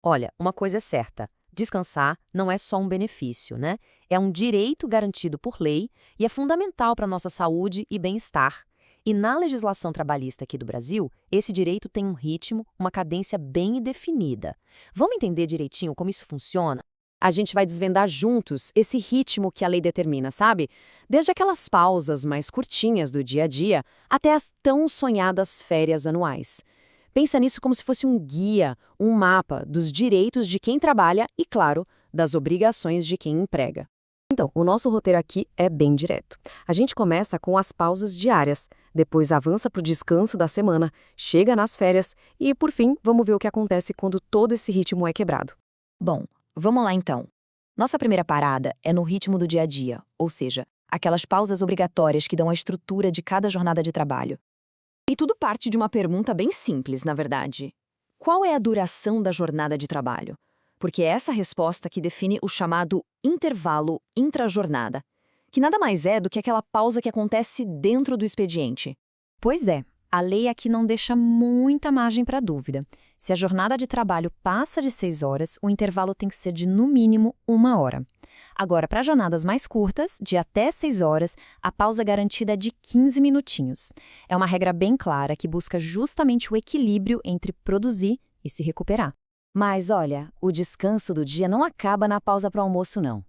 Olha, uma coisa é certa: descansar não é só um benefício, né? É um direito garantido por lei e é fundamental para a nossa saúde e bem-estar. E na legislação trabalhista aqui do Brasil, esse direito tem um ritmo, uma cadência bem definida. Vamos entender direitinho como isso funciona? A gente vai desvendar juntos esse ritmo que a lei determina, sabe? Desde aquelas pausas mais curtinhas do dia a dia até as tão sonhadas férias anuais. Pensa nisso como se fosse um guia, um mapa dos direitos de quem trabalha e, claro, das obrigações de quem emprega. Então, o nosso roteiro aqui é bem direto. A gente começa com as pausas diárias, depois avança para o descanso da semana, chega nas férias e, por fim, vamos ver o que acontece quando todo esse ritmo é quebrado. Bom, vamos lá então. Nossa primeira parada é no ritmo do dia a dia, ou seja, aquelas pausas obrigatórias que dão a estrutura de cada jornada de trabalho. E tudo parte de uma pergunta bem simples, na verdade. Qual é a duração da jornada de trabalho? Porque é essa resposta que define o chamado intervalo intrajornada, que nada mais é do que aquela pausa que acontece dentro do expediente. Pois é, a lei aqui não deixa muita margem para dúvida. Se a jornada de trabalho passa de 6 horas, o intervalo tem que ser de, no mínimo, 1 hora. Agora, para jornadas mais curtas, de até 6 horas, a pausa garantida é de 15 minutinhos. É uma regra bem clara que busca justamente o equilíbrio entre produzir e se recuperar. Mas olha, o descanso do dia não acaba na pausa para o almoço, não.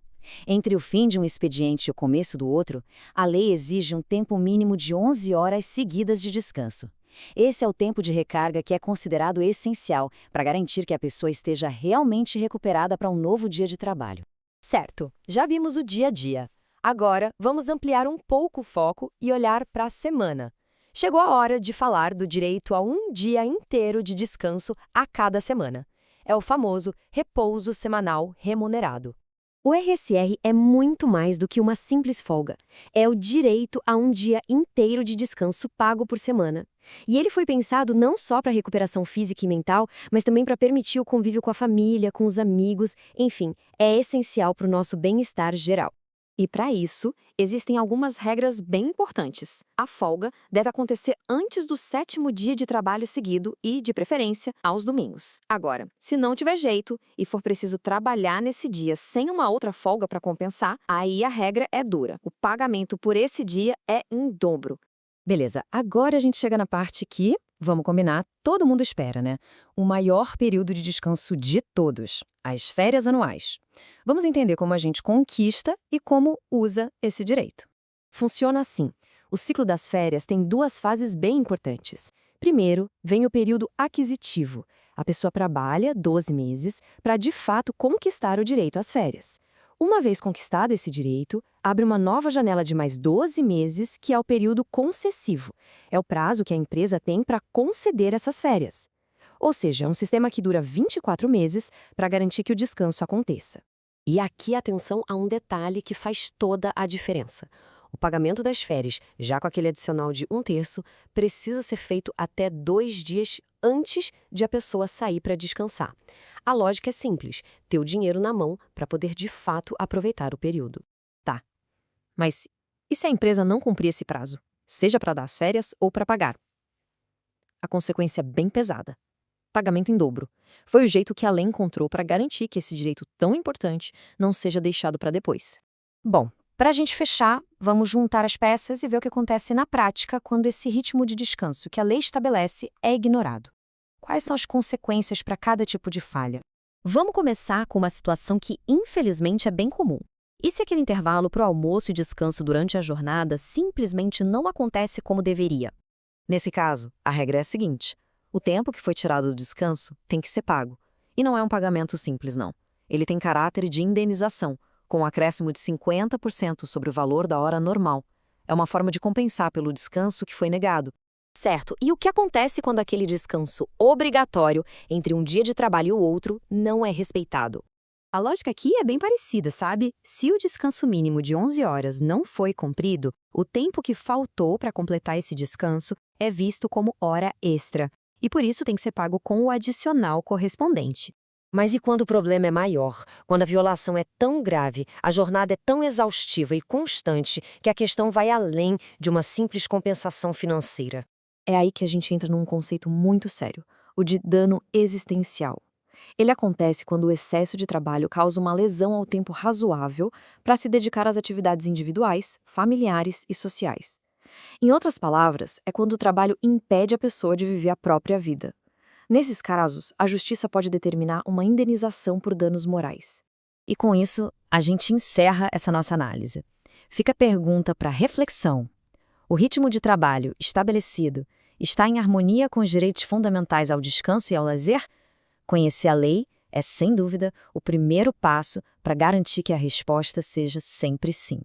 Entre o fim de um expediente e o começo do outro, a lei exige um tempo mínimo de 11 horas seguidas de descanso. Esse é o tempo de recarga que é considerado essencial para garantir que a pessoa esteja realmente recuperada para um novo dia de trabalho. Certo, já vimos o dia a dia. Agora, vamos ampliar um pouco o foco e olhar para a semana. Chegou a hora de falar do direito a um dia inteiro de descanso a cada semana. É o famoso repouso semanal remunerado. O RSR é muito mais do que uma simples folga. É o direito a um dia inteiro de descanso pago por semana. E ele foi pensado não só para recuperação física e mental, mas também para permitir o convívio com a família, com os amigos, enfim, é essencial para o nosso bem-estar geral. E para isso, existem algumas regras bem importantes. A folga deve acontecer antes do 7º dia de trabalho seguido e, de preferência, aos domingos. Agora, se não tiver jeito e for preciso trabalhar nesse dia sem uma outra folga para compensar, aí a regra é dura. O pagamento por esse dia é em dobro. Beleza, agora a gente chega na parte que, vamos combinar, todo mundo espera, né? O maior período de descanso de todos, as férias anuais. Vamos entender como a gente conquista e como usa esse direito. Funciona assim. O ciclo das férias tem duas fases bem importantes. Primeiro, vem o período aquisitivo. A pessoa trabalha 12 meses para, de fato, conquistar o direito às férias. Uma vez conquistado esse direito, abre uma nova janela de mais 12 meses, que é o período concessivo. É o prazo que a empresa tem para conceder essas férias. Ou seja, é um sistema que dura 24 meses para garantir que o descanso aconteça. E aqui atenção a um detalhe que faz toda a diferença. O pagamento das férias, já com aquele adicional de 1/3, precisa ser feito até 2 dias antes de a pessoa sair para descansar. A lógica é simples, ter o dinheiro na mão para poder de fato aproveitar o período. Tá, mas e se a empresa não cumprir esse prazo? Seja para dar as férias ou para pagar? A consequência é bem pesada. Pagamento em dobro. Foi o jeito que a lei encontrou para garantir que esse direito tão importante não seja deixado para depois. Bom, para a gente fechar, vamos juntar as peças e ver o que acontece na prática quando esse ritmo de descanso que a lei estabelece é ignorado. Quais são as consequências para cada tipo de falha? Vamos começar com uma situação que, infelizmente, é bem comum. E se aquele intervalo para o almoço e descanso durante a jornada simplesmente não acontece como deveria? Nesse caso, a regra é a seguinte: o tempo que foi tirado do descanso tem que ser pago. E não é um pagamento simples, não. Ele tem caráter de indenização, com um acréscimo de 50% sobre o valor da hora normal. É uma forma de compensar pelo descanso que foi negado. Certo, e o que acontece quando aquele descanso obrigatório entre um dia de trabalho e o outro não é respeitado? A lógica aqui é bem parecida, sabe? Se o descanso mínimo de 11 horas não foi cumprido, o tempo que faltou para completar esse descanso é visto como hora extra, e por isso tem que ser pago com o adicional correspondente. Mas e quando o problema é maior? Quando a violação é tão grave, a jornada é tão exaustiva e constante que a questão vai além de uma simples compensação financeira? É aí que a gente entra num conceito muito sério, o de dano existencial. Ele acontece quando o excesso de trabalho causa uma lesão ao tempo razoável para se dedicar às atividades individuais, familiares e sociais. Em outras palavras, é quando o trabalho impede a pessoa de viver a própria vida. Nesses casos, a justiça pode determinar uma indenização por danos morais. E com isso, a gente encerra essa nossa análise. Fica a pergunta para reflexão. O ritmo de trabalho estabelecido está em harmonia com os direitos fundamentais ao descanso e ao lazer? Conhecer a lei é, sem dúvida, o primeiro passo para garantir que a resposta seja sempre sim.